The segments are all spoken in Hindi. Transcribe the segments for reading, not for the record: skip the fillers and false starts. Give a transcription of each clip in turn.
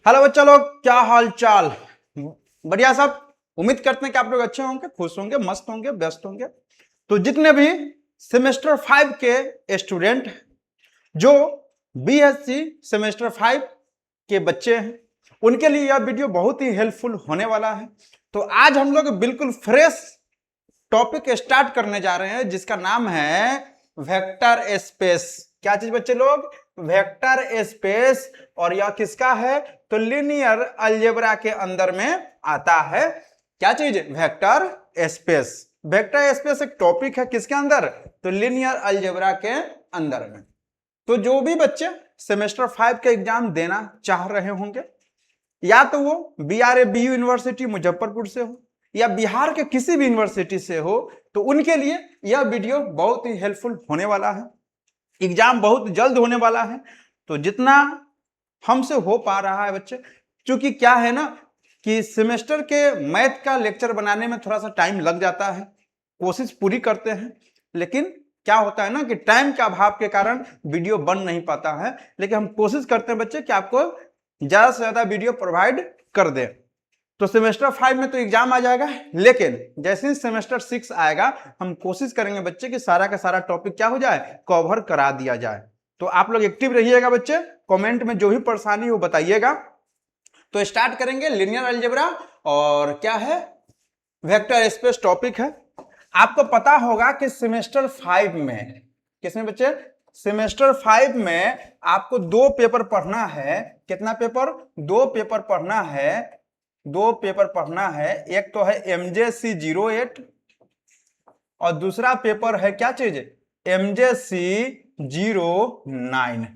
हेलो बच्चा लोग, क्या हाल चाल। बढ़िया सब। उम्मीद करते हैं कि आप लोग अच्छे होंगे, खुश होंगे, मस्त होंगे, व्यस्त होंगे। तो जितने भी सेमेस्टर 5 के स्टूडेंट जो बीएससी सेमेस्टर 5 के बच्चे हैं, उनके लिए यह वीडियो बहुत ही हेल्पफुल होने वाला है। तो आज हम लोग बिल्कुल फ्रेश टॉपिक स्टार्ट करने जा रहे हैं जिसका नाम है वेक्टर स्पेस। क्या चीज बच्चे लोग? Vector space. और यह किसका है? तो लीनियर अलजेब्रा के अंदर में आता है। क्या चीज? Vector space. वेक्टर स्पेस एक टॉपिक है किसके अंदर? तो लीनियर अलजेब्रा के अंदर में। तो जो भी बच्चे सेमेस्टर 5 का एग्जाम देना चाह रहे होंगे, या तो वो BRABU यूनिवर्सिटी मुजफ्फरपुर से हो या बिहार के किसी भी यूनिवर्सिटी से हो, तो उनके लिए यह वीडियो बहुत ही हेल्पफुल होने वाला है। एग्जाम बहुत जल्द होने वाला है, तो जितना हमसे हो पा रहा है बच्चे, क्योंकि क्या है ना कि सेमेस्टर के मैथ का लेक्चर बनाने में थोड़ा सा टाइम लग जाता है, कोशिश पूरी करते हैं, लेकिन क्या होता है ना कि टाइम के अभाव के कारण वीडियो बन नहीं पाता है। लेकिन हम कोशिश करते हैं बच्चे कि आपको ज्यादा से ज्यादा वीडियो प्रोवाइड कर दें। तो सेमेस्टर 5 में तो एग्जाम आ जाएगा, लेकिन जैसे ही सेमेस्टर 6 आएगा हम कोशिश करेंगे बच्चे कि सारा का सारा टॉपिक क्या हो जाए, कवर करा दिया जाए। तो आप लोग एक्टिव रहिएगा बच्चे, कमेंट में जो भी परेशानी हो बताइएगा। तो स्टार्ट करेंगे लीनियर अलजेब्रा, और क्या है, वेक्टर स्पेस टॉपिक है। आपको पता होगा कि सेमेस्टर 5 में, किसमें बच्चे? सेमेस्टर 5 में आपको 2 पेपर पढ़ना है। कितना पेपर? 2 पेपर पढ़ना है। 2 पेपर पढ़ना है। एक तो है MJC 08 और दूसरा पेपर है क्या चीज? MJC 09।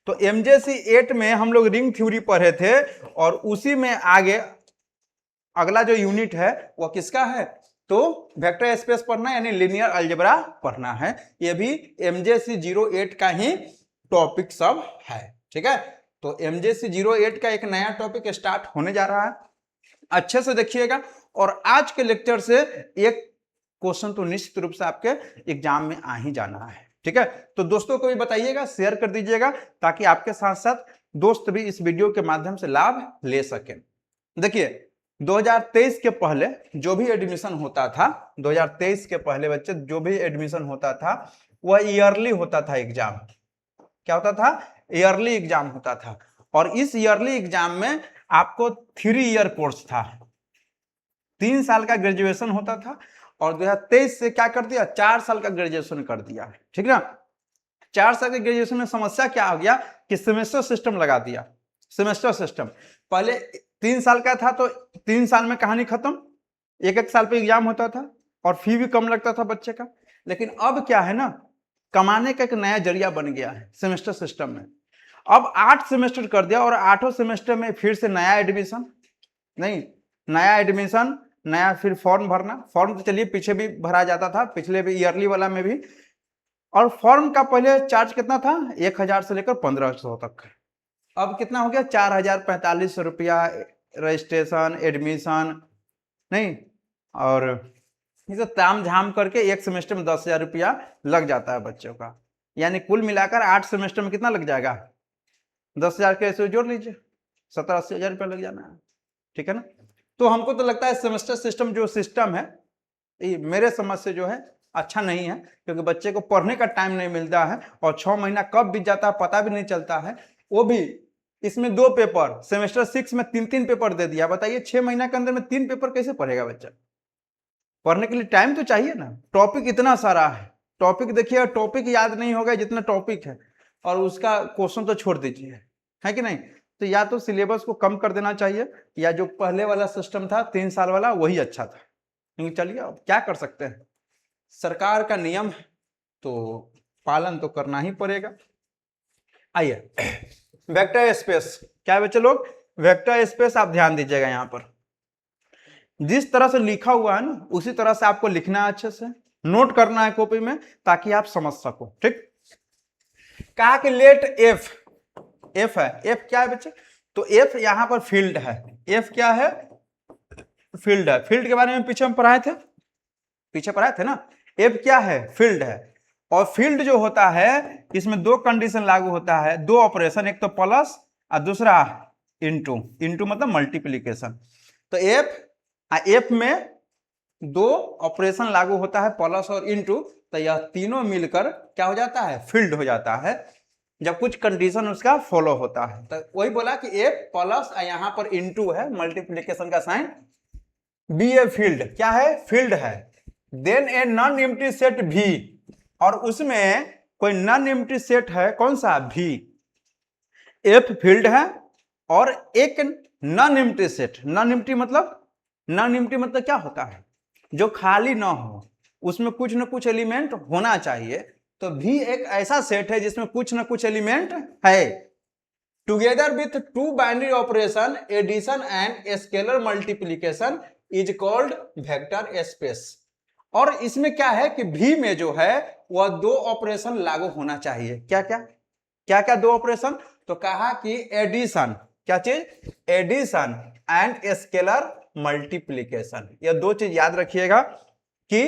तो MJC 8 में हम लोग रिंग थ्योरी पढ़े थे, और उसी में आगे अगला जो यूनिट है वो किसका है? तो वेक्टर स्पेस पढ़ना यानी लीनियर अलजेब्रा पढ़ना है। ये भी MJC 08 का ही टॉपिक सब है। ठीक है, तो MJC 08 का एक नया टॉपिक स्टार्ट होने जा रहा है, अच्छे से देखिएगा। और आज के लेक्चर से एक क्वेश्चन तो निश्चित रूप से आपके एग्जाम में आ ही जाना है। ठीक है, तो दोस्तों को भी बताइएगा, शेयर कर दीजिएगा, ताकि आपके साथ साथ दोस्त भी इस वीडियो के माध्यम से लाभ ले सकें। देखिए, 2023 के पहले जो भी एडमिशन होता था, 2023 के पहले बच्चे जो भी एडमिशन होता था वह ईयरली होता था एग्जाम। क्या होता था? ईयरली एग्जाम होता था। और इस ईयरली एग्जाम में आपको 3 ईयर कोर्स था, 3 साल का ग्रेजुएशन होता था। और 2023 से क्या कर दिया? 4 साल का ग्रेजुएशन कर दिया। ठीक ना? 4 साल के ग्रेजुएशन में समस्या क्या हो गया कि सेमेस्टर सिस्टम लगा दिया। सेमेस्टर सिस्टम पहले 3 साल का था, तो 3 साल में कहानी खत्म, एक साल पे एग्जाम होता था और फी भी कम लगता था बच्चे का। लेकिन अब क्या है ना, कमाने का एक नया जरिया बन गया है सेमेस्टर सिस्टम में। अब 8 सेमेस्टर कर दिया, और 8 सेमेस्टर में फिर से नया एडमिशन, नहीं नया एडमिशन, नया फिर फॉर्म भरना। फॉर्म तो चलिए पीछे भी भरा जाता था, पिछले भी ईयरली वाला में भी। और फॉर्म का पहले चार्ज कितना था? 1000 से लेकर 1500 तक। अब कितना हो गया? 4045 रुपया रजिस्ट्रेशन, एडमिशन, नहीं, और इसे ताम झाम करके एक सेमेस्टर में 10,000 रुपया लग जाता है बच्चों का। यानी कुल मिलाकर 8 सेमेस्टर में कितना लग जाएगा? 10,000 के ऐसे जोड़ लीजिए, 70-80 हजार रुपया लग जाना है। ठीक है ना? तो हमको तो लगता है सेमेस्टर सिस्टम जो सिस्टम है, ये मेरे समझ से जो है अच्छा नहीं है, क्योंकि बच्चे को पढ़ने का टाइम नहीं मिलता है, और 6 महीना कब बीत जाता है पता भी नहीं चलता है। वो भी इसमें 2 पेपर, सेमेस्टर 6 में 3-3 पेपर दे दिया। बताइए 6 महीना के अंदर में 3 पेपर कैसे पढ़ेगा बच्चा? पढ़ने के लिए टाइम तो चाहिए ना। टॉपिक इतना सारा है, टॉपिक देखिए, टॉपिक याद नहीं होगा जितना टॉपिक है, और उसका क्वेश्चन तो छोड़ दीजिए, है कि नहीं? तो या तो सिलेबस को कम कर देना चाहिए, या जो पहले वाला सिस्टम था 3 साल वाला वही अच्छा था। लेकिन चलिए अब क्या कर सकते हैं, सरकार का नियम है तो पालन तो करना ही पड़ेगा। आइए, वेक्टर स्पेस क्या है बच्चे लोग? वेक्टर स्पेस आप ध्यान दीजिएगा, यहां पर जिस तरह से लिखा हुआ है ना उसी तरह से आपको लिखना है, अच्छे से नोट करना है कॉपी में, ताकि आप समझ सको। ठीक, कहा कि लेट एफ, एफ है, एफ क्या है बच्चे? तो एफ यहां पर फील्ड है। एफ क्या है? फील्ड है। फील्ड के बारे में पीछे हम पढ़ाए थे, पीछे पढ़ाए थे ना। एफ क्या है? फील्ड है। और फील्ड जो होता है इसमें 2 कंडीशन लागू होता है, 2 ऑपरेशन, एक तो प्लस और दूसरा इंटू, इंटू मतलब मल्टीप्लीकेशन। तो एफ में दो ऑपरेशन लागू होता है, प्लस और इंटू, तो यह तीनों मिलकर क्या हो जाता है, फील्ड हो जाता है जब कुछ कंडीशन उसका फॉलो होता है। तो वही बोला कि एफ प्लस यहां पर इंटू है मल्टीप्लीकेशन का साइन, बी ए फील्ड, क्या है, फील्ड है। Then a non empty set भी, और उसमें कोई नॉन एम्प्टी सेट है, कौन सा, भी। एफ फील्ड है और एक non empty set, non empty मतलब क्या होता है, जो खाली ना हो, उसमें कुछ ना कुछ एलिमेंट होना चाहिए। तो भी एक ऐसा सेट है जिसमें कुछ ना कुछ एलिमेंट है। Together with two binary operation addition and scalar multiplication is called vector space. और इसमें क्या है कि भी में जो है वह दो ऑपरेशन लागू होना चाहिए। क्या क्या दो ऑपरेशन, तो कहा कि एडिशन, क्या चीज, एडिशन एंड स्केलर मल्टीप्लीकेशन। यह दो चीज याद रखिएगा कि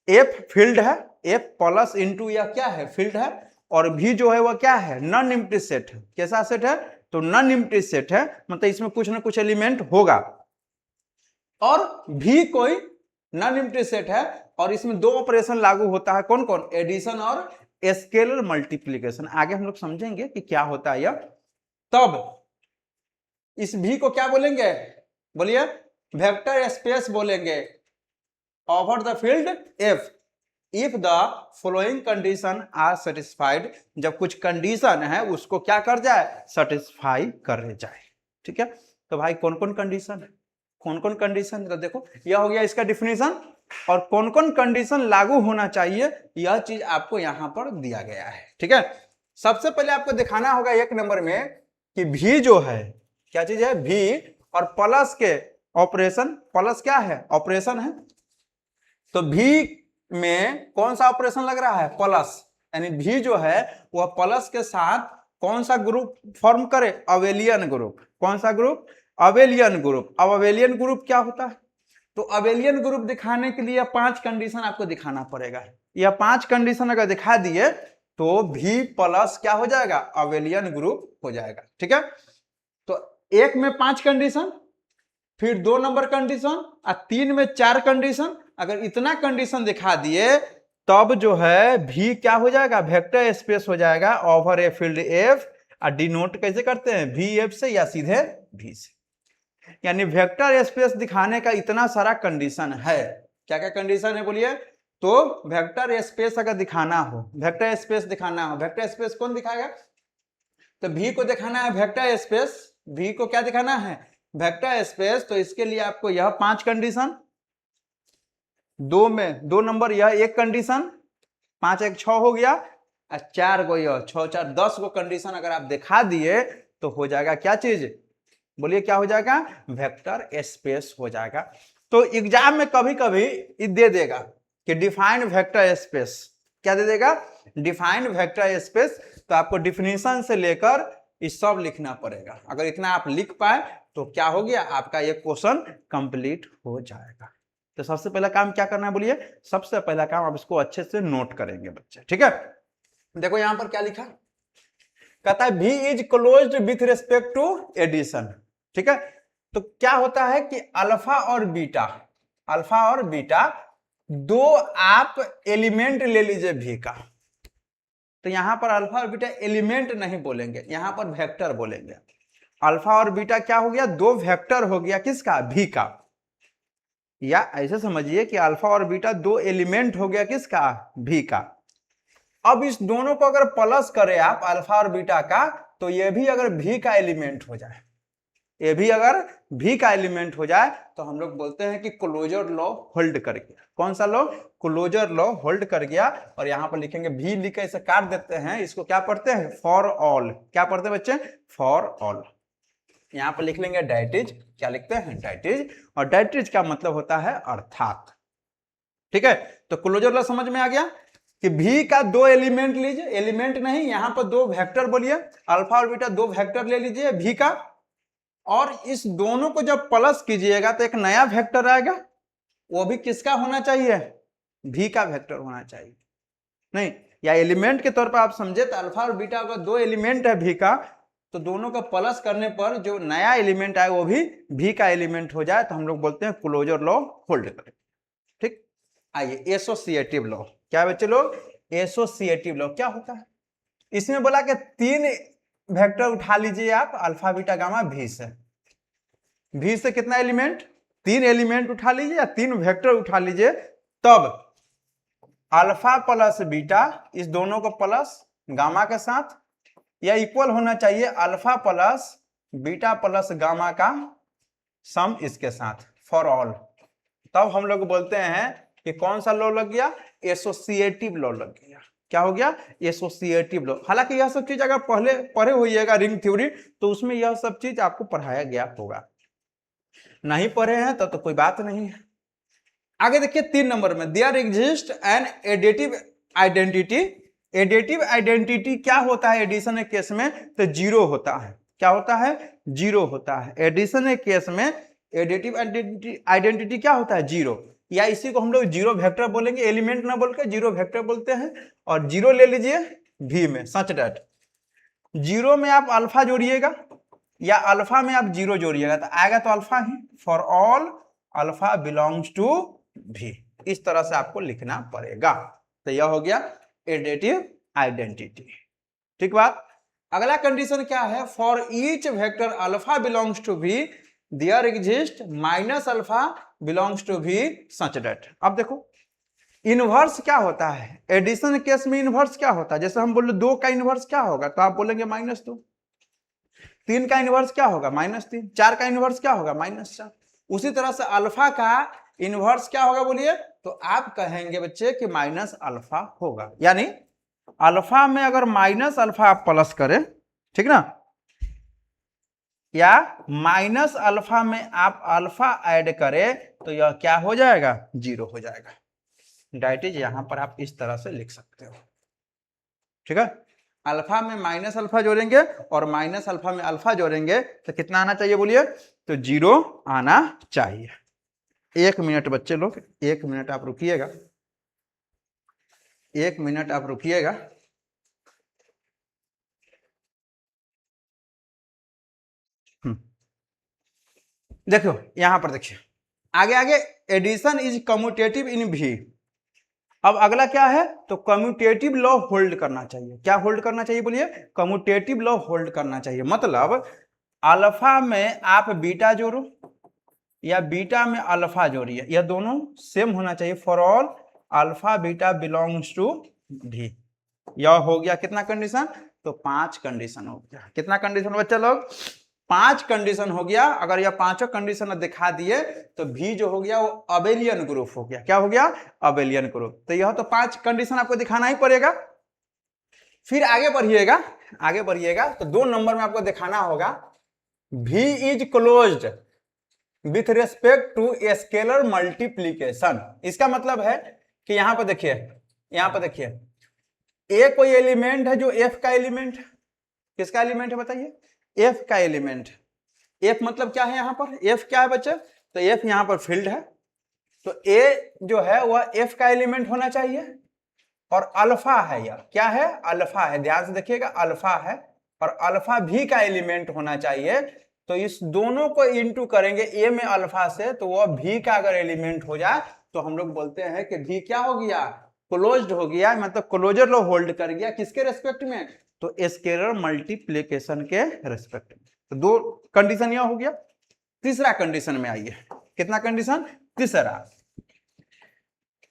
एफ फील्ड है, एफ प्लस इंटू या क्या है, फील्ड है, और भी जो है वह क्या है, नॉन एम्प्टी सेट है। कैसा सेट है, तो नॉन एम्प्टी सेट है, मतलब इसमें कुछ ना कुछ एलिमेंट होगा। और भी कोई नॉन एम्प्टी सेट है और इसमें दो ऑपरेशन लागू होता है, कौन कौन, एडिशन और स्केलर मल्टीप्लीकेशन। आगे हम लोग समझेंगे कि क्या होता है यह। तब इस भी को क्या बोलेंगे, बोलिए, वेक्टर स्पेस बोलेंगे over the field F if the following condition are satisfied. जब कुछ कंडीशन है उसको क्या कर जाए, सेटिस्फाई कर जाए। ठीक है, तो भाई कौन कौन कंडीशन है, कौन कौन कंडीशन है, तो देखो यह हो गया इसका डिफिनीशन, और कौन कौन कंडीशन लागू होना चाहिए यह चीज आपको यहां पर दिया गया है। ठीक है, सबसे पहले आपको दिखाना होगा एक नंबर में कि भी जो है, क्या चीज है, भी और प्लस के ऑपरेशन, प्लस क्या है, ऑपरेशन है। तो भी में कौन सा ऑपरेशन लग रहा है, प्लस, यानी भी जो है वह प्लस के साथ कौन सा ग्रुप फॉर्म करे, अवेलियन ग्रुप। कौन सा ग्रुप, अवेलियन ग्रुप। अब अवेलियन ग्रुप क्या होता है, तो अवेलियन ग्रुप दिखाने के लिए 5 कंडीशन आपको दिखाना पड़ेगा। यह 5 कंडीशन अगर दिखा दिए तो भी प्लस क्या हो जाएगा, अवेलियन ग्रुप हो जाएगा। ठीक है, तो एक में 5 कंडीशन, फिर 2 नंबर कंडीशन, और 3 में 4 कंडीशन। अगर इतना कंडीशन दिखा दिए तब जो है भी क्या हो जाएगा, वेक्टर स्पेस हो जाएगा ओवर ए फील्ड एफ। और डिनोट कैसे करते हैं, भी एफ से या सीधे भी से। यानी वेक्टर स्पेस दिखाने का इतना सारा कंडीशन है। क्या क्या कंडीशन है बोलिए, तो वेक्टर स्पेस अगर दिखाना हो, वेक्टर स्पेस दिखाना हो, वेक्टर स्पेस कौन दिखाएगा, तो भी को दिखाना है वेक्टर स्पेस, भी को क्या दिखाना है, वेक्टर स्पेस। तो इसके लिए आपको यह 5 कंडीशन, 2 में 2 नंबर यह एक कंडीशन, 5 1 6 हो गया, और 4 को यह 6 4 10 को कंडीशन अगर आप दिखा दिए तो हो जाएगा क्या चीज, बोलिए क्या हो जाएगा, वेक्टर स्पेस हो जाएगा। तो एग्जाम में कभी कभी दे देगा कि डिफाइंड वेक्टर स्पेस, क्या दे देगा, डिफाइंड वेक्टर स्पेस। तो आपको डिफिनीशन से लेकर इस सब लिखना पड़ेगा। अगर इतना आप लिख पाए तो क्या हो गया, आपका ये क्वेश्चन कंप्लीट हो जाएगा। तो सबसे पहला काम क्या करना है बोलिए, सबसे पहला काम आप इसको अच्छे से नोट करेंगे बच्चे। ठीक है, देखो यहां पर क्या लिखा, कहता है V is closed with respect to addition. ठीक है, तो क्या होता है कि अल्फा और बीटा, अल्फा और बीटा दो आप एलिमेंट ले लीजिए भी का। तो यहां पर अल्फा और बीटा एलिमेंट नहीं बोलेंगे, यहां पर वेक्टर बोलेंगे। अल्फा और बीटा क्या हो गया, दो वेक्टर हो गया, किसका, भी का। या ऐसे समझिए कि अल्फा और बीटा दो एलिमेंट हो गया, किसका, भी का। अब इस दोनों को अगर प्लस करें आप, अल्फा और बीटा का, तो ये भी अगर भी का एलिमेंट हो जाए, ये भी अगर भी का एलिमेंट हो जाए तो हम लोग बोलते हैं कि क्लोजर लॉ होल्ड कर गया। कौन सा लॉ, क्लोजर लॉ होल्ड कर गया। और यहां पर लिखेंगे भी, लिख के इसे काट देते हैं, इसको क्या पढ़ते हैं, फॉर ऑल। क्या पढ़ते हैं बच्चे, फॉर ऑल। यहां पर लिख लेंगे डैट इज, क्या लिखते हैं, डैट इज। और डैट इज का मतलब होता है अर्थात। ठीक है, तो क्लोजर लॉ समझ में आ गया कि भी का दो एलिमेंट लीजिए, एलिमेंट नहीं, यहां पर दो वेक्टर बोलिए, अल्फा और बीटा दो वेक्टर ले लीजिए भी का, और इस दोनों को जब प्लस कीजिएगा तो एक नया वेक्टर आएगा, वो भी किसका होना चाहिए, भी का वेक्टर होना चाहिए। नहीं, या एलिमेंट के तौर पर आप समझे तो अल्फा और बीटा का दो एलिमेंट है भी का, तो दोनों का प्लस करने पर जो नया एलिमेंट आए वो भी भी का एलिमेंट हो जाए, तो हम लोग बोलते हैं क्लोजर लॉ होल्ड करें। ठीक, आइए एसोसिएटिव लॉ, क्या बच्चे लोग, एसोसिएटिव लॉ क्या होता है? इसमें बोला कि 3 वेक्टर उठा लीजिए आप अल्फा बीटा गामा भी से। भी से कितना एलिमेंट, 3 एलिमेंट उठा लीजिए या 3 वेक्टर उठा लीजिए, तब अल्फा प्लस बीटा इस दोनों को प्लस गामा के साथ या इक्वल होना चाहिए alpha plus beta plus gamma का सम इसके साथ फॉर ऑल। तब हम लोग बोलते हैं कि कौन सा लॉ लग गया, एसोसिएटिव लॉ लग गया। क्या हो गया, एसोसिएटिव लॉ। हालांकि यह सब चीज अगर पहले पढ़े होइएगा रिंग थ्योरी तो उसमें यह सब चीज आपको पढ़ाया गया होगा, नहीं पढ़े हैं तो कोई बात नहीं है। आगे देखिए 3 नंबर में, there exist an additive identity. Additive identity क्या होता है एडिशन के केस में, तो जीरो होता है। क्या होता है, जीरो होता है। एडिशन के केस में एडिटिव आइडेंटिटी क्या होता है, जीरो, या इसी को हम लोग जीरो वेक्टर बोलेंगे, एलिमेंट ना बोल के जीरो वेक्टर बोलते हैं। और जीरो ले लीजिए भी में, सच डैट जीरो में आप अल्फा जोड़िएगा या अल्फा में आप जीरो जोड़िएगा तो आएगा तो अल्फा ही। For all alpha belongs to V, इस तरह से आपको लिखना पड़ेगा। तो यह हो गया एडिटिव आइडेंटिटी। ठीक बात। अगला कंडीशन क्या है, for each vector alpha belongs to V there exist minus alpha belongs to V such that. अब देखो इनवर्स क्या होता है, एडिशन केस में इनवर्स क्या होता है, जैसे हम बोले 2 का इनवर्स क्या होगा तो आप बोलेंगे -2, 3 का इनवर्स क्या होगा -3, 4 का इनवर्स क्या होगा -4। उसी तरह से अल्फा का इनवर्स क्या होगा बोलिए, तो आप कहेंगे बच्चे कि माइनस अल्फा होगा। यानी अल्फा में अगर माइनस अल्फा आप प्लस करें, ठीक ना, या माइनस अल्फा में आप अल्फा ऐड करें तो यह क्या हो जाएगा, जीरो हो जाएगा। डेट इज यहां पर आप इस तरह से लिख सकते हो। ठीक है, अल्फा में माइनस अल्फा जोड़ेंगे और माइनस अल्फा में अल्फा जोड़ेंगे तो कितना आना चाहिए बोलिए, तो जीरो आना चाहिए। 1 मिनट बच्चे लोग, 1 मिनट आप रुकिएगा, 1 मिनट आप रुकिएगा। देखो यहां पर देखिए आगे आगे, एडिशन इज कम्यूटेटिव इन भी। अब अगला क्या है, तो कम्यूटेटिव लॉ होल्ड करना चाहिए। क्या होल्ड करना चाहिए बोलिए, कम्यूटेटिव लॉ होल्ड करना चाहिए। मतलब अल्फा में आप बीटा जोड़ो या बीटा में अल्फा जोड़िए, यह दोनों सेम होना चाहिए। For all alpha beta belongs to V, यह हो गया कितना कंडीशन, तो 5 कंडीशन हो गया। कितना कंडीशन बच्चा लोग, 5 कंडीशन हो गया। अगर यह पांचों कंडीशन दिखा दिए तो भी जो हो गया वो अबेलियन ग्रुप हो गया। क्या हो गया, अबेलियन ग्रुप। तो यह तो 5 कंडीशन आपको दिखाना ही पड़ेगा। फिर आगे बढ़िएगा, आगे बढ़िएगा तो 2 नंबर में आपको दिखाना होगा V is closed with respect to scalar multiplication. इसका मतलब है कि यहां पर देखिए, यहां पर देखिए ए कोई एलिमेंट है जो F का एलिमेंट है। किसका एलिमेंट है बताइए, F का एलिमेंट। F मतलब क्या है, यहां पर F क्या है बच्चे, तो F यहां पर फील्ड है। तो A जो है वह F का एलिमेंट होना चाहिए और अल्फा है, यह क्या है, अल्फा है। ध्यान से देखिएगा अल्फा है और अल्फा भी का एलिमेंट होना चाहिए। तो इस दोनों को इंटू करेंगे ए में अल्फा से, तो वह भी का अगर एलिमेंट हो जाए तो हम लोग बोलते हैं कि भी क्या हो गया, क्लोज्ड हो गया, मतलब क्लोजर लॉ होल्ड कर गया। किसके रेस्पेक्ट में, तो स्केलर मल्टीप्लिकेशन के रेस्पेक्ट में। तो 2 कंडीशन यह हो गया। तीसरा कंडीशन में आइए, कितना कंडीशन, तीसरा,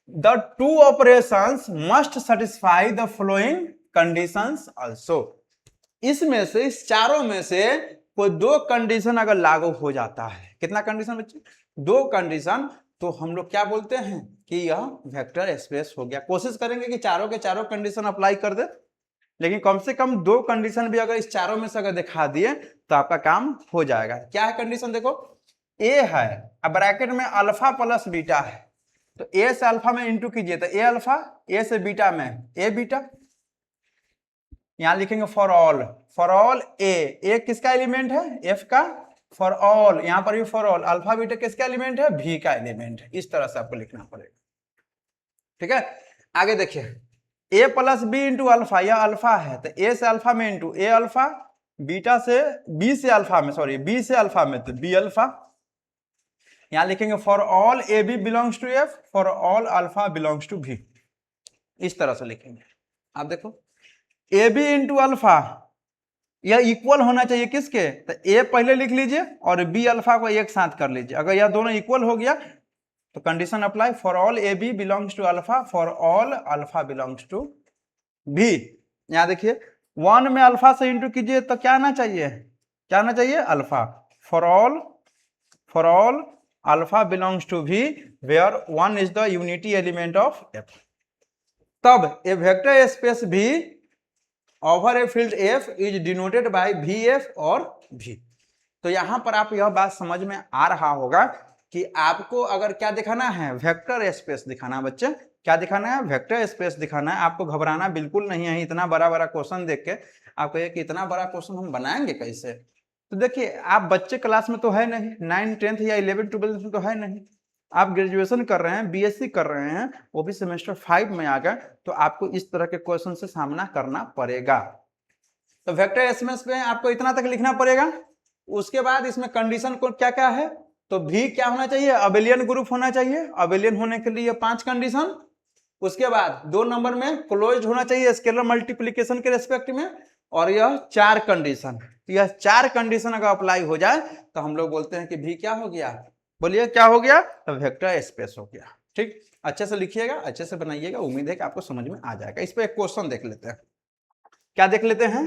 the two operations must satisfy the following conditions also। इसमें से, इस चारों में से कोई 2 कंडीशन अगर लागू हो जाता है, कितना कंडीशन बच्चे, 2 कंडीशन, तो हम लोग क्या बोलते हैं कि यह वेक्टर स्पेस हो गया। कोशिश करेंगे कि चारों के चारों कंडीशन अप्लाई कर दे, लेकिन कम से कम 2 कंडीशन भी अगर इस चारों में से अगर दिखा दिए तो आपका काम हो जाएगा। क्या है कंडीशन, देखो ए है, अब ब्रैकेट में अल्फा प्लस बीटा है, तो ए से अल्फा में इंटू कीजिए तो ए अल्फा, ए से बीटा में ए बीटा। यहां लिखेंगे फॉर ऑल, फॉर ऑल ए किसका एलिमेंट है, एफ का। फॉर ऑल यहां पर भी फॉर ऑल अल्फा बीटा किसका एलिमेंट है, भी का एलिमेंट है। इस तरह से आपको लिखना पड़ेगा। ठीक है, आगे देखिए a plus b into alpha, यह अल्फा है तो ए से अल्फा में इंटू ए अल्फा बीटा से बी से अल्फा में, सॉरी बी से अल्फा में, तो बी अल्फा। यहां लिखेंगे for all a b belongs to F, for all alpha belongs to V, इस तरह से लिखेंगे। आप देखो ए बी इंटू अल्फा यह इक्वल होना चाहिए किसके, तो ए पहले लिख लीजिए और बी अल्फा को एक साथ कर लीजिए। अगर यह दोनों इक्वल हो गया तो condition apply, for all a b belongs to alpha, for all alpha belongs to V. यहां देखिए 1 में अल्फा से इंटू कीजिए तो क्या आना चाहिए, क्या आना चाहिए, alpha. For all alpha belongs to V where 1 is the unity element of F. तब a vector space V over a field F is denoted by V F और भी। तो यहां पर आप यह बात समझ में आ रहा होगा कि आपको अगर क्या दिखाना है, वेक्टर स्पेस दिखाना है बच्चे, क्या दिखाना है, वेक्टर स्पेस दिखाना है। आपको घबराना बिल्कुल नहीं है। इतना बड़ा बड़ा क्वेश्चन देख के आप कहिए कि इतना बड़ा क्वेश्चन हम बनाएंगे कैसे, तो देखिए आप बच्चे क्लास में तो है नहीं, 9th 10th या 11th 12th में तो है नहीं, आप ग्रेजुएशन कर रहे हैं, बीएससी कर रहे हैं, वो भी सेमेस्टर 5 में आ गए, तो आपको इस तरह के क्वेश्चन से सामना करना पड़ेगा। तो वेक्टर स्पेस में आपको इतना तक लिखना पड़ेगा। उसके बाद इसमें कंडीशन को क्या क्या है, तो भी क्या होना चाहिए, अबेलियन ग्रुप होना चाहिए। अबेलियन होने के लिए 5 कंडीशन। उसके बाद 2 नंबर में क्लोज्ड होना चाहिए स्केलर मल्टीप्लिकेशन के रेस्पेक्ट में, और यह 4 कंडीशन, यह 4 कंडीशन अगर अप्लाई हो जाए तो हम लोग बोलते हैं कि भी क्या हो गया, बोलिए क्या हो गया, तो वेक्टर स्पेस हो गया। ठीक, अच्छे से लिखिएगा, अच्छे से बनाइएगा, उम्मीद है कि आपको समझ में आ जाएगा। इस पे एक क्वेश्चन देख लेते हैं, क्या देख लेते हैं,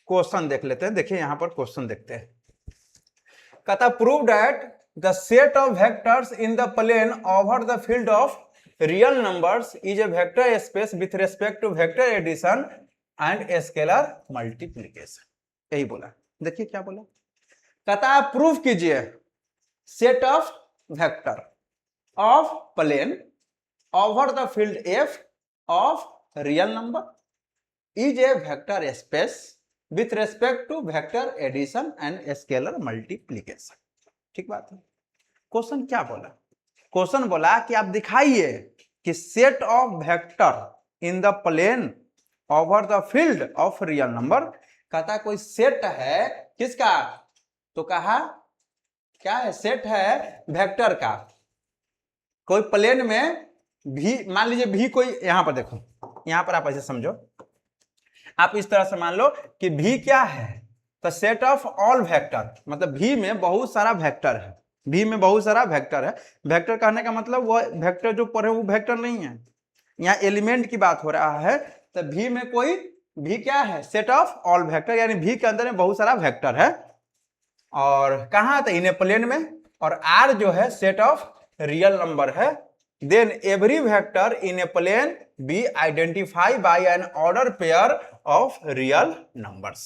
क्वेश्चन देख लेते हैं। देखिए यहां पर क्वेश्चन देखते हैं, कहता prove that the set of vectors in the plane over the field of real numbers is a vector space with respect to vector addition and scalar multiplication. यही बोला। देखिए क्या बोला, कहता है प्रूफ कीजिए set of vector of plane over the field F of real number is a vector space with respect to vector addition and scalar multiplication. ठीक बात है। क्वेश्चन क्या बोला, क्वेश्चन बोला कि आप दिखाइए कि set of vector in the plane over the field of real number. कहता कोई सेट है किसका, तो कहा क्या है, सेट है वेक्टर का, कोई प्लेन में भी, मान लीजिए भी कोई, यहां पर देखो, यहां पर आप ऐसे समझो, आप इस तरह से मान लो कि भी क्या है, तो सेट ऑफ ऑल वेक्टर, मतलब भी में बहुत सारा वेक्टर है, भी में बहुत सारा वेक्टर है। वेक्टर कहने का मतलब वो वेक्टर जो पढ़े वो वेक्टर नहीं है, यहाँ एलिमेंट की बात हो रहा है। तो भी में कोई भी क्या है, सेट ऑफ ऑल वेक्टर, यानी भी के अंदर में बहुत सारा वेक्टर है, और कहाँ, तो इन प्लेन में, और आर जो है सेट ऑफ रियल नंबर है। Then every vector in a plane be identify by an order pair of real numbers.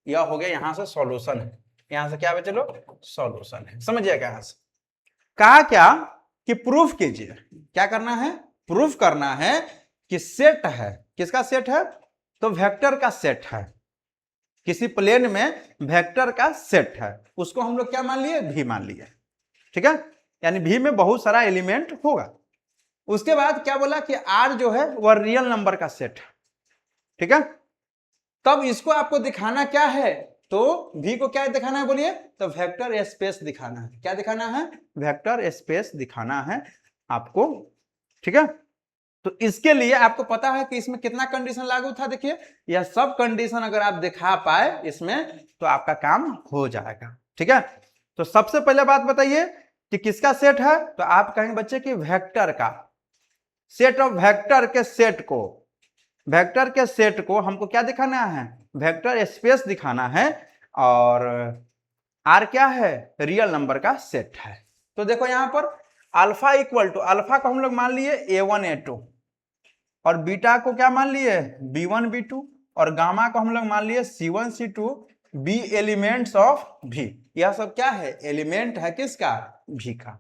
यह हो गया यहां से सॉल्यूशन है। यहां से क्या बचे लोग, सॉल्यूशन है। समझिए क्या, यहां से कहा क्या कि प्रूफ कीजिए, क्या करना है, प्रूफ करना है कि सेट है, किसका सेट है, तो वेक्टर का सेट है, किसी प्लेन में वेक्टर का सेट है, उसको हम लोग क्या मान लिए, भी मान लिए। ठीक है, यानी भी में बहुत सारा एलिमेंट होगा। उसके बाद क्या बोला कि आर जो है वह रियल नंबर का सेट है। ठीक है, तब इसको आपको दिखाना क्या है, तो भी को क्या दिखाना है, बोलिए, तो वेक्टर स्पेस दिखाना है। क्या दिखाना है, वेक्टर स्पेस दिखाना है आपको। ठीक है, तो इसके लिए आपको पता है कि इसमें कितना कंडीशन लागू था। देखिए यह सब कंडीशन अगर आप दिखा पाए इसमें तो आपका काम हो जाएगा। ठीक है, तो सबसे पहले बात बताइए कि किसका सेट है, तो आप कहेंगे बच्चे कि वेक्टर का सेट ऑफ वेक्टर के सेट को, वेक्टर के सेट को हमको क्या दिखाना है, वेक्टर स्पेस दिखाना है, और आर क्या है, रियल नंबर का सेट है। तो देखो यहां पर अल्फा इक्वल टू, अल्फा को हम लोग मान लिए a1 a2, और बीटा को क्या मान लिए b1 b2, और गामा को हम लोग मान लिए c1 c2, B elements of भी। यह सब क्या है, एलिमेंट है किसका, भी का।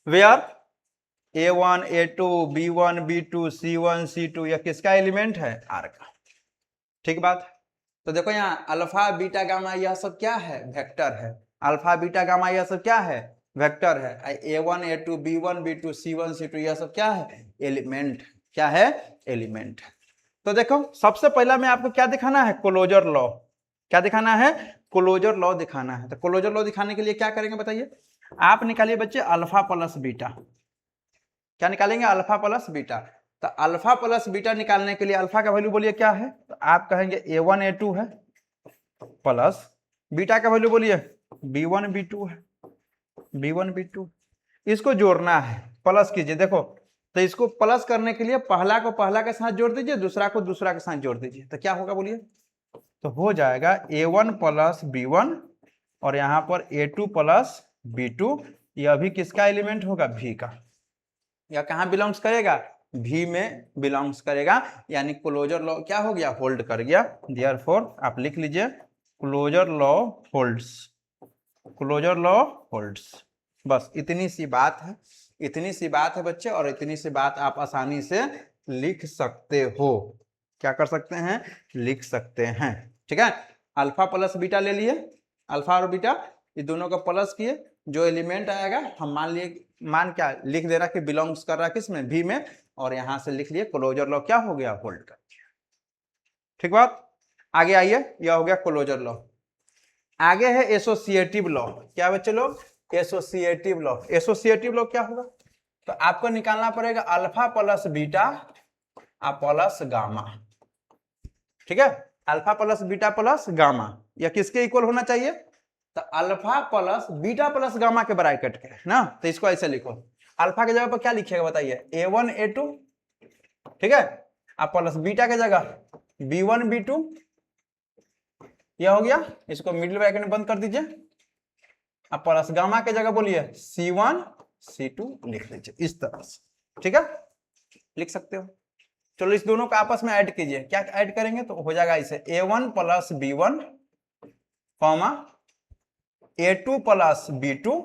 Where a1 a2 b1 b2 c1 c2 यह किसका एलिमेंट है, आर का। ठीक बात। तो देखो यहाँ अल्फा बीटा गामा यह सब क्या है, वेक्टर है। अल्फा बीटा गामा यह सब क्या है, वेक्टर है। a1 a2 b1 b2 c1 c2 यह सब क्या है, एलिमेंट। क्या है, एलिमेंट। तो देखो सबसे पहला में आपको क्या दिखाना है, क्लोजर लॉ। क्या दिखाना है? क्लोजर लॉ दिखाना है। तो क्लोजर लॉ दिखाने के लिए क्या करेंगे बताइए? आप निकालिए बच्चे अल्फा प्लस बीटा। क्या निकालेंगे? Alpha plus beta. तो अल्फा प्लस बीटा निकालने के लिए अल्फा का वैल्यू बोलिए क्या है? तो आप कहेंगे a1 a2 है, प्लस बीटा का वैल्यू बोलिए b1 b2 है, b1 b2। इसको जोड़ना है, प्लस कीजिए। देखो, तो इसको प्लस करने के लिए पहला को पहला के साथ जोड़ दीजिए, दूसरा को दूसरा के साथ जोड़ दीजिए। तो क्या होगा बोलिए? तो हो जाएगा a1 प्लस b1 और यहाँ पर a2 प्लस b2। यह भी किसका एलिमेंट होगा? v का। यह कहाँ बिलोंग्स करेगा? v में बिलोंग्स करेगा। यानी क्लोजर लॉ क्या हो गया? होल्ड कर गया। देयरफॉर आप लिख लीजिए closure law holds, closure law holds. बस इतनी सी बात है, इतनी सी बात है बच्चे, और इतनी सी बात आप आसानी से लिख सकते हो। क्या कर सकते हैं? लिख सकते हैं। ठीक है, अल्फा प्लस बीटा ले लिए, अल्फा और बीटा ये दोनों का प्लस किए, जो एलिमेंट आएगा हम मान क्या लिख दे रहा कि बिलोंग्स कर रहा किस में? v में, और यहां से लिख लिए क्लोजर लॉ क्या हो गया? होल्ड कर दिया। ठीक बात। आगे आइए, यह हो गया क्लोजर लॉ। आगे है एसोसिएटिव लॉ। क्या बच्चे लोग? Associative law. एसोसिएटिव लॉ क्या होगा? तो आपको निकालना पड़ेगा alpha plus beta plus gamma. ठीक है, alpha plus beta plus gamma, यह किसके इक्वल होना चाहिए? तो alpha plus beta plus gamma के ब्रैकेट के ना। तो इसको ऐसे लिखो, अल्फा के जगह पर क्या लिखिएगा बताइए? a1 a2, ठीक है, अब प्लस बीटा के जगह b1 b2, यह हो गया। इसको मिडिल ब्रैकेट में बंद कर दीजिए। अब प्लस गामा के जगह बोलिए c1 c2 लिख लीजिए इस तरह से। ठीक है, लिख सकते हो। चलो इस दोनों को आपस में ऐड कीजिए। क्या ऐड करेंगे? तो हो जाएगा इसे a1 plus b1 comma a2 plus b2,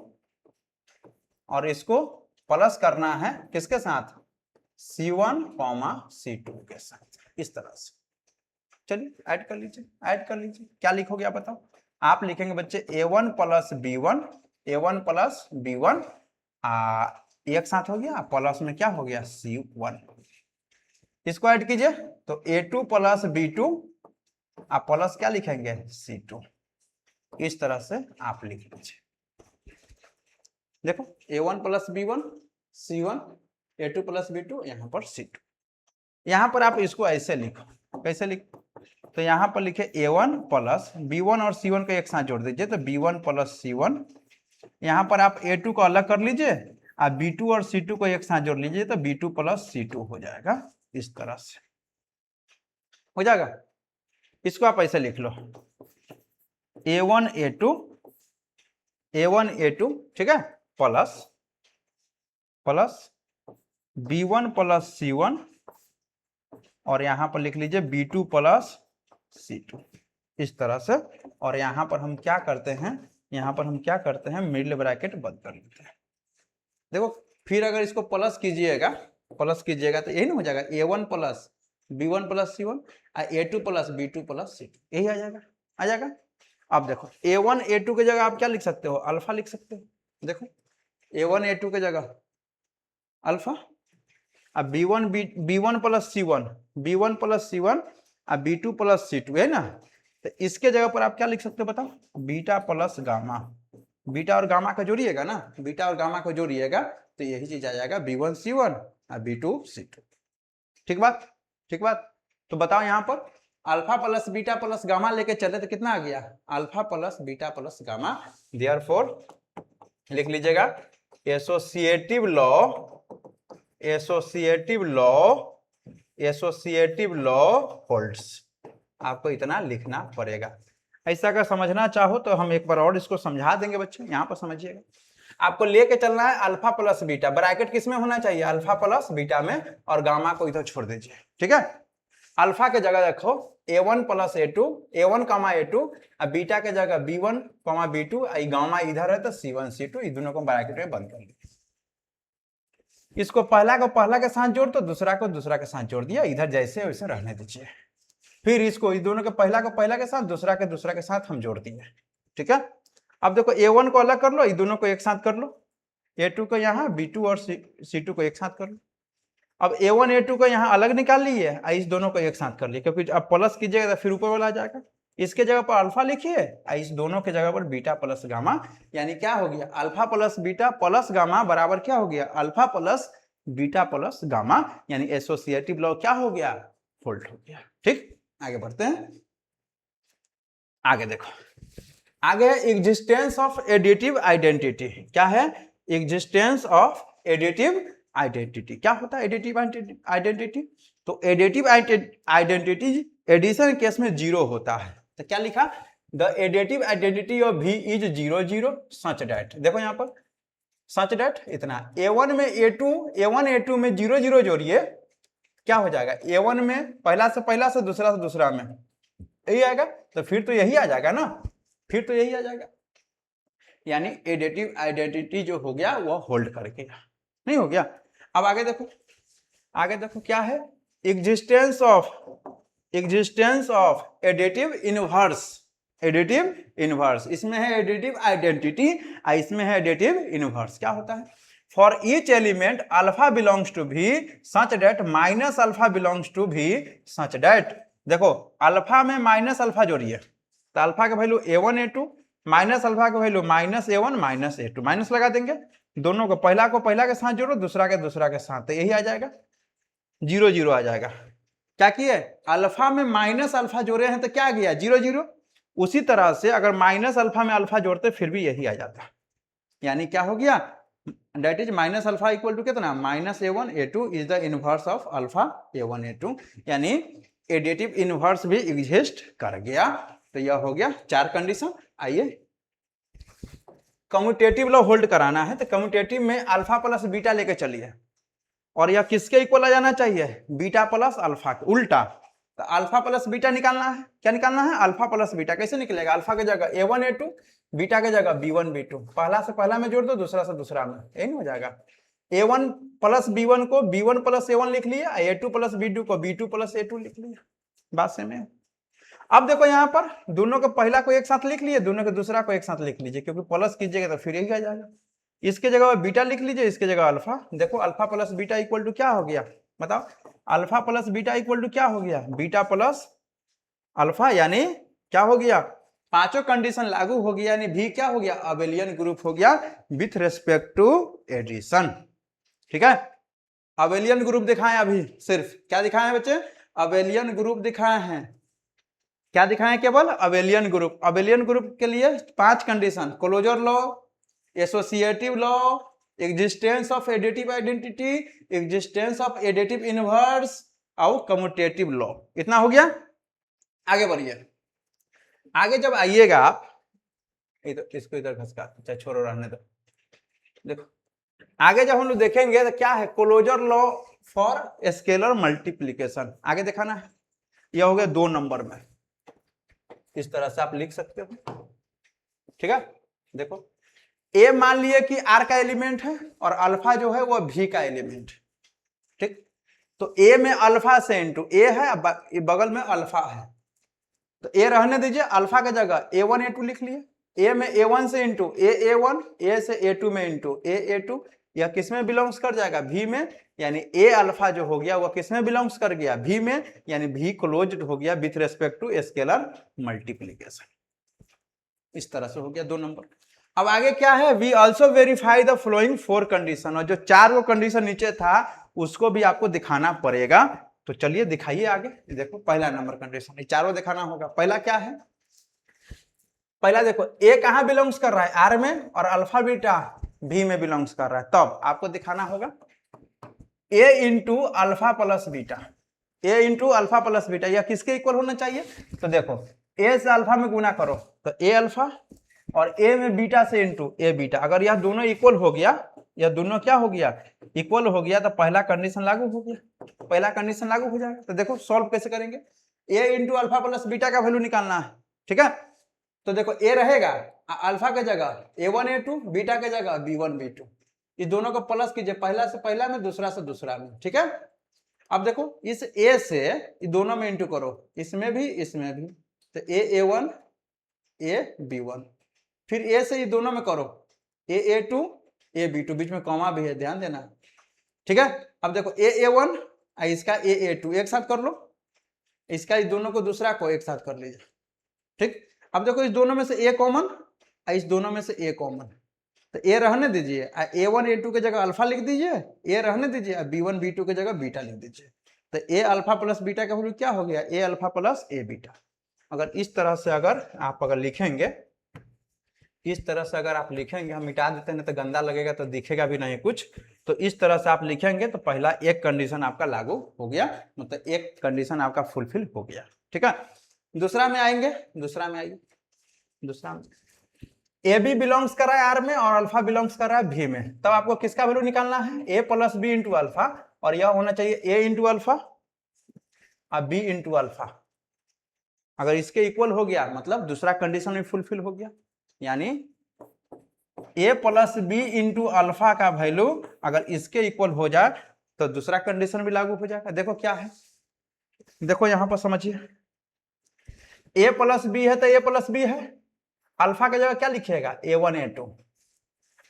और इसको प्लस करना है किसके साथ? c1 कॉमा c2 के साथ, इस तरह से। चलिए ऐड कर लीजिए, ऐड कर लीजिए। क्या लिखोगे आप बताओ? आप लिखेंगे बच्चे a1 plus b1, a1 plus b1 एक साथ हो गया, प्लस में क्या हो गया? c1। इसको ऐड कीजिए तो a2 प्लस b2 आप प्लस क्या लिखेंगे? c2। इस तरह से आप लिख लीजिए। देखो a1 plus b1 c1, a2 plus b2 यहाँ पर c2। यहाँ पर आप इसको ऐसे लिखो। कैसे लिखो? तो यहाँ पर लिखे a1 प्लस b1 और c1 को एक साथ जोड़ दीजिए तो b1 प्लस c1। यहाँ पर आप a2 को अलग कर लीजिए, आप b2 और c2 को एक साथ जोड़ लीजिए तो b2 प्लस c2 हो जाएगा। इस तरह से हो जाएगा। इसको आप ऐसे लिख लो a1 a2, ठीक है, plus plus b1 plus c1, और यहां पर लिख लीजिए b2 प्लस c2 इस तरह से। और यहां पर हम क्या करते हैं? यहां पर हम क्या करते हैं? मिडिल ब्रैकेट बंद कर लेते हैं। देखो फिर अगर इसको प्लस कीजिएगा तो यही ना हो जाएगा a1 plus b1 plus c1 a2 plus b2 plus c2, यही आ जाएगा, आ जाएगा। अब देखो a1 a2 की जगह आप क्या लिख सकते हो? अल्फा लिख सकते हो। देखो a1 a2 की जगह अल्फा, अब b1 plus c1, b1 plus c1 अब b2 प्लस c2 है ना। तो इसके जगह पर आप क्या लिख सकते हो बताओ? Beta plus gamma. बीटा और गामा को जोड़िएगा ना, बीटा और गामा को जोड़िएगा तो यही चीज आ जाएगा b1 c1 और b2 c2। ठीक बात, ठीक बात। तो बताओ यहाँ पर alpha plus beta plus gamma लेके चले तो कितना आ गया? Alpha plus beta plus gamma. Therefore लिख लीजिएगा associative law, associative law holds. आपको इतना लिखना पड़ेगा। ऐसा अगर समझना चाहो तो हम एक बार और इसको समझा देंगे बच्चे। यहां पर समझिएगा, आपको लेके चलना है अल्फा प्लस बीटा। ब्रैकेट किसमें होना चाहिए? अल्फा प्लस बीटा में, और गामा को इधर छोड़ दीजिए। ठीक है, अल्फा के जगह रखो a1 प्लस a2, a1 कमा a2, और बीटा के जगह b1 कमा b2, गामा इधर है तो c1 c2, इन दोनों को ब्रैकेट में बंद कर दीजिए। इसको पहला को पहला के साथ जोड़ तो दूसरा को दूसरा के साथ जोड़ दिया, इधर जैसे वैसे रहने दीजिए। फिर इसको इस दोनों के पहला को पहला के साथ, दूसरा के दूसरा के साथ हम जोड़ दिए। ठीक है, अब देखो a1 को अलग कर लो, इस दोनों को एक साथ कर लो, a2 को यहाँ, b2 और c2 को एक साथ कर लो। अब a1 a2 को यहाँ अलग निकाल लिए, इस दोनों को एक साथ कर लिए, क्योंकि अब प्लस कीजिएगा तो फिर ऊपर वाला आ जाएगा। इसके जगह पर अल्फा लिखिए और इस दोनों के जगह पर बीटा प्लस गामा, यानी क्या हो गया alpha plus beta plus gamma बराबर क्या हो गया alpha plus beta plus gamma, यानी एसोसिएटिव लॉ क्या हो गया होल्ड हो गया। ठीक, आगे बढ़ते हैं। आगे देखो, आगे है एग्जिस्टेंस ऑफ एडिटिव आइडेंटिटी। क्या है एग्जिस्टेंस ऑफ एडिटिव आइडेंटिटी। क्या होता है एडिटिव आइडेंटिटी? तो एडिटिव आइडेंटिटी एडिशन केस में 0 होता है। तो क्या लिखा, the additive identity of v is 0 0 such that, देखो यहाँ पर सच दैट इतना a1 में a1 a2 में 0 0 जोड़िए, क्या हो जाएगा a1 में पहला से दूसरा में यही आएगा, तो फिर तो यही आ जाएगा ना, फिर तो यही आ जाएगा, यानी एडिटिव आइडेंटिटी जो हो गया वो होल्ड कर गया, नहीं हो गया। अब आगे देखो, आगे देखो क्या है existence of additive inverse. Additive inverse इसमें है एडिटिव आइडेंटिटी, इसमें है एडिटिव इनवर्स। क्या होता है, for each element alpha belongs to V such that minus alpha belongs to V such that. देखो अल्फा में माइनस अल्फा जोड़िए, तो अल्फा का value a1 a2 minus alpha का value minus a1 minus a2, minus लगा देंगे, दोनों को पहला के साथ जोड़ो, दूसरा के साथ, तो यही आ जाएगा 0 0 आ जाएगा। क्या किए अल्फा में माइनस अल्फा जोड़े हैं तो क्या गया 0 0, उसी तरह से अगर माइनस अल्फा में अल्फा जोड़ते फिर भी यही आ जाता, यानी क्या हो गया that is minus alpha equal to कितना minus a1 a2 is the inverse of alpha a1 a2, यानी एडिटिव इनवर्स भी एग्जिस्ट कर गया। तो यह हो गया 4 कंडीशन। आइए कम्यूटेटिव लॉ होल्ड कराना है, तो कम्यूटेटिव में अल्फा प्लस बीटा लेके चलिए, और यह किसके इक्वल आ जाना चाहिए बीटा प्लस अल्फा के उल्टा। तो अल्फा प्लस बीटा निकालना है, क्या निकालना है अल्फा प्लस बीटा। कैसे निकलेगा, अल्फा के जगह a1 a2 बीटा के जगह b1 b2, पहला से पहला में जोड़ दो, दूसरा से दूसरा में, यही नहीं हो जाएगा। a1 प्लस b1 को b1 प्लस a1 लिख लिया, a2 प्लस b2 को b2 प्लस a2 लिख लिया, बात से में। अब देखो यहाँ पर दोनों को पहला को एक साथ लिख लिए, दोनों को दूसरा को एक साथ लिख लीजिए, क्योंकि प्लस कीजिएगा तो फिर यही आ जाएगा। इसके जगह बीटा लिख लीजिए, इसके जगह अल्फा। देखो alpha plus beta equal to क्या हो गया, बताओ alpha plus beta equal to क्या हो गया बीटा प्लस अल्फा, यानी क्या हो गया पांचों कंडीशन लागू हो गया, यानी भी क्या हो गया अबेलियन ग्रुप हो गया विथ रेस्पेक्ट टू एडिशन। ठीक है, अबेलियन ग्रुप दिखाएं अभी, सिर्फ क्या दिखाए हैं बच्चे अबेलियन ग्रुप दिखाए हैं, क्या दिखाएं केवल अबेलियन ग्रुप। अबेलियन ग्रुप के लिए 5 condition, closure law, associative law, existence of additive identity, existence of additive inverse और कम्यूटेटिव लॉ। इतना हो गया, आगे बढ़िए। आगे जब आइएगा आप इसको इधर घसका, चाहे छोड़ो रहने दो। देखो आगे जब हम लोग देखेंगे तो क्या है closure law for scalar multiplication, आगे दिखाना है। यह हो गया 2 नंबर में, इस तरह से आप लिख सकते हो। ठीक है, देखो ए मान लिए कि आर का एलिमेंट है और अल्फा जो है वो भी का एलिमेंट। ठीक, तो ए में अल्फा से इंटू ए है, बगल में अल्फा है, तो ए रहने दीजिए, अल्फा का जगह a1 a2 लिख लिए। ए में a1 से इंटू a1, ए से a2 में इंटू a2, यह किस में बिलोंग्स कर जाएगा भी में, यानी ए अल्फा जो हो गया वो किस में बिलोंग्स कर गया भी में, यानी भी क्लोज्ड हो गया with respect to scalar multiplication. इस तरह से हो गया 2 नंबर। अब आगे क्या है, we also verify the following 4 condition, और जो 4 कंडीशन नीचे था उसको भी आपको दिखाना पड़ेगा। तो चलिए दिखाइए आगे। देखो पहला नंबर कंडीशन, ये चारों दिखाना होगा। पहला क्या है, पहला देखो ए कहां बिलोंग्स कर रहा है आर में, और अल्फा बीटा भी में बिलोंग्स कर रहा है, तब आपको दिखाना होगा ए इंटू अल्फा प्लस बीटा, ए इंटू अल्फा प्लस बीटा, यह किसके इक्वल होना चाहिए। तो देखो ए से अल्फा में गुना करो तो ए अल्फा, और ए में बीटा से इंटू ए बीटा। अगर यह दोनों इक्वल हो गया, यह दोनों क्या हो गया इक्वल हो गया, तो पहला कंडीशन लागू हो गया, पहला कंडीशन लागू हो जाएगा। तो देखो सॉल्व कैसे करेंगे, ए इंटू अल्फा प्लस बीटा का वैल्यू निकालना है। ठीक है, तो देखो ए रहेगा अल्फा के जगह a1 a2, बीटा के जगह b1 b2, इस दोनों को प्लस कीजिए, पहला से पहला में, दूसरा से दूसरा में। ठीक है, अब देखो इस ए से इस दोनों में इंटू करो, इसमें भी इसमें भी, तो a1 a b1, फिर ए से ये दोनों में करो a2 a b2, बीच में कॉमा भी है, ध्यान देना। ठीक है, अब देखो a1 इसका a2 एक साथ कर लो, इसका इस दोनों को दूसरा को एक साथ कर लीजिए, ठीक, अब देखो इस दोनों में से ए कॉमन, इस दोनों में से ए कॉमन, तो ए रहने दीजिए, A1 A2 की जगह अल्फा लिख दीजिए, ए रहने दीजिए, B1 B2 की जगह बीटा लिख दीजिए। तो ए अल्फा प्लस बीटा का वैल्यू क्या हो गया, ए अल्फा प्लस ए बीटा। अगर इस तरह से अगर आप लिखेंगे, इस तरह से अगर आप लिखेंगे, हम मिटा देते हैं तो गंदा लगेगा तो दिखेगा भी नहीं कुछ, तो इस तरह से आप लिखेंगे तो पहला एक कंडीशन आपका लागू हो गया, मतलब एक कंडीशन आपका फुलफिल हो गया। ठीक है, दूसरा में आएंगे, दूसरा में आइए, दूसरा में ए बी बिलोंग्स कर रहा है आर में और अल्फा बिलोंग्स कर रहा है भी में, तब आपको किसका वैल्यू निकालना है, ए प्लस बी इंटू अल्फा, और यह होना चाहिए ए इंटू अल्फा और बी इंटू अल्फा। अगर इसके इक्वल हो गया मतलब दूसरा कंडीशन भी फुलफिल हो गया, यानी ए प्लस बी इंटू अल्फा का वैल्यू अगर इसके इक्वल हो जाए तो दूसरा कंडीशन भी लागू हो जाएगा। देखो क्या है, देखो यहां पर समझिए, ए प्लस बी है तो ए प्लस बी है, अल्फा की जगह क्या लिखिएगा A1 A2।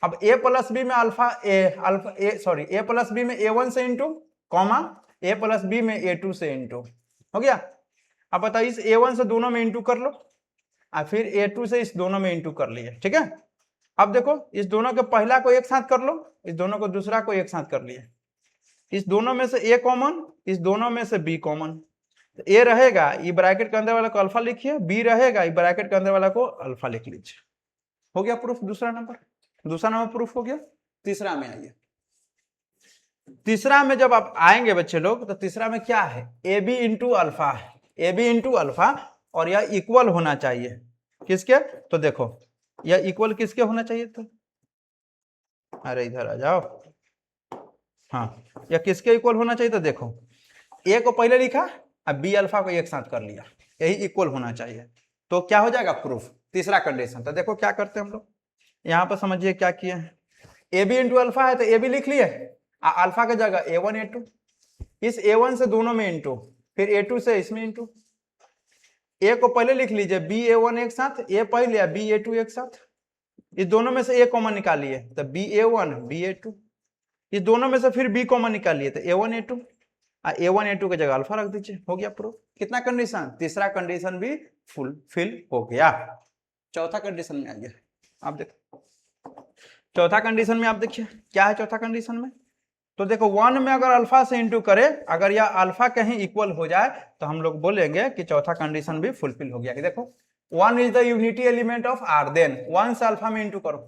अब ए प्लस बी में अल्फा ए प्लस बी में A1 से इंटू कॉमा ए प्लस बी में A2 से इंटू हो गया। अब बताइए इस A1 से दोनों में इंटू कर लो और फिर A2 से इस दोनों में इंटू कर लिए। ठीक है, अब देखो इस दोनों के पहला को एक साथ कर लो, इस दोनों को दूसरा को एक साथ कर लिए, इस दोनों में से ए कॉमन, इस दोनों में से बी कॉमन, तो ए रहेगा, ये ब्रैकेट के अंदर वाला को अल्फा लिखिए, बी रहेगा, ये ब्रैकेट के अंदर वाला को अल्फा लिख लीजिए। हो गया प्रूफ, दूसरा नंबर प्रूफ हो गया। तीसरा में आइए, तीसरा में जब आप आएंगे बच्चे लोग तो तीसरा में क्या है, ए बी इंटू अल्फा है, ए बी इंटू अल्फा, और यह इक्वल होना चाहिए किसके, तो देखो यह इक्वल किसके होना चाहिए, तो अरे इधर आ जाओ, हाँ यह किसके इक्वल होना चाहिए, तो देखो ए को पहले लिखा अब बी अल्फा को एक साथ कर लिया, यही इक्वल होना चाहिए, तो क्या हो जाएगा प्रूफ, तीसरा कंडीशन। तो देखो क्या करते हैं हम लोग, यहां पर समझिए क्या किए हैं, ए बी इंटू अल्फा है तो ए बी लिख लिए, अल्फा की जगह A1 A2, इस A1 से दोनों में इंटू, फिर A2 से इसमें इंटू, ए को पहले लिख लीजिए BA1 एक साथ, ए पहले या BA2 एक साथ, इस दोनों में से ए कॉमन निकालिए तो BA1 BA2, इस दोनों में से फिर बी कॉमन निकालिए तो A1 A2, A1 A2 की जगह अल्फा रख दीजिए, हो गया प्रूफ। कितना कंडीशन, तीसरा कंडीशन भी फुलफिल हो गया। चौथा कंडीशन में आइए, आप देखो चौथा कंडीशन में आप देखिए क्या है चौथा कंडीशन में, तो देखो 1 में अगर अल्फा से इंटू करे, अगर यह अल्फा कहीं इक्वल हो जाए तो हम लोग बोलेंगे कि चौथा कंडीशन भी फुलफिल हो गया। कि देखो 1 is the unity element of R, then 1 से अल्फा में इंटू करो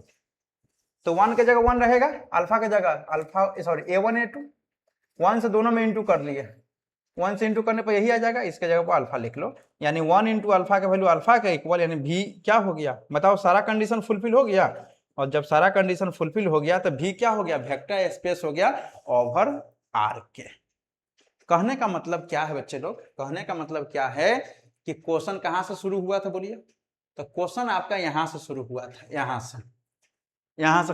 तो 1 की जगह 1 रहेगा, अल्फा की जगह अल्फा A1 A2, 1 से दोनों में इंटू कर लिए, 1 से इंटू करने पर यही आ जाएगा, इसके जगह पर अल्फा लिख लो, यानी 1 इंटू अल्फा का वैल्यू अल्फा के इक्वल, यानी भी क्या हो गया, बताओ सारा कंडीशन फुलफिल हो गया। और जब सारा कंडीशन फुलफिल हो गया तो भी क्या हो गया, वेक्टर स्पेस हो गया ओवर आर के। कहने का मतलब क्या है बच्चे लोग, कहने का मतलब क्या है कि क्वेश्चन कहां से शुरू हुआ था बोलिए, तो क्वेश्चन आपका यहां से शुरू हुआ था, यहां से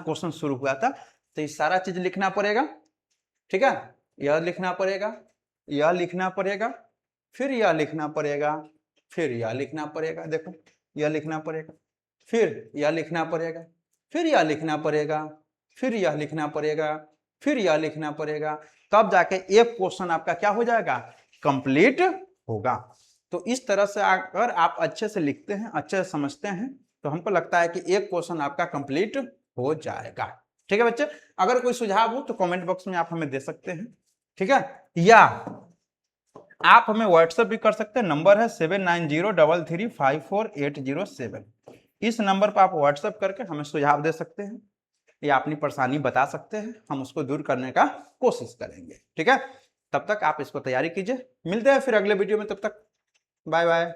क्वेश्चन शुरू हुआ था, तो ये सारा चीज लिखना पड़ेगा। ठीक है, यह लिखना पड़ेगा, यह लिखना पड़ेगा, फिर यह लिखना पड़ेगा, फिर यह लिखना पड़ेगा, देखो यह लिखना पड़ेगा, फिर यह लिखना पड़ेगा, फिर यह लिखना पड़ेगा, फिर यह लिखना पड़ेगा, फिर यह लिखना पड़ेगा, तब जाके एक क्वेश्चन आपका क्या हो जाएगा, कंप्लीट होगा। तो इस तरह से अगर आप अच्छे से लिखते हैं, अच्छे से समझते हैं, तो हमको लगता है कि एक क्वेश्चन आपका कंप्लीट हो जाएगा। ठीक है बच्चे, अगर कोई सुझाव हो तो कमेंट बॉक्स में आप हमें दे सकते हैं। ठीक है, या आप हमें व्हाट्सएप भी कर सकते हैं, नंबर है 7903354807। इस नंबर पर आप व्हाट्सएप करके हमें सुझाव दे सकते हैं या अपनी परेशानी बता सकते हैं, हम उसको दूर करने का कोशिश करेंगे। ठीक है, तब तक आप इसको तैयारी कीजिए, मिलते हैं फिर अगले वीडियो में, तब तक बाय बाय।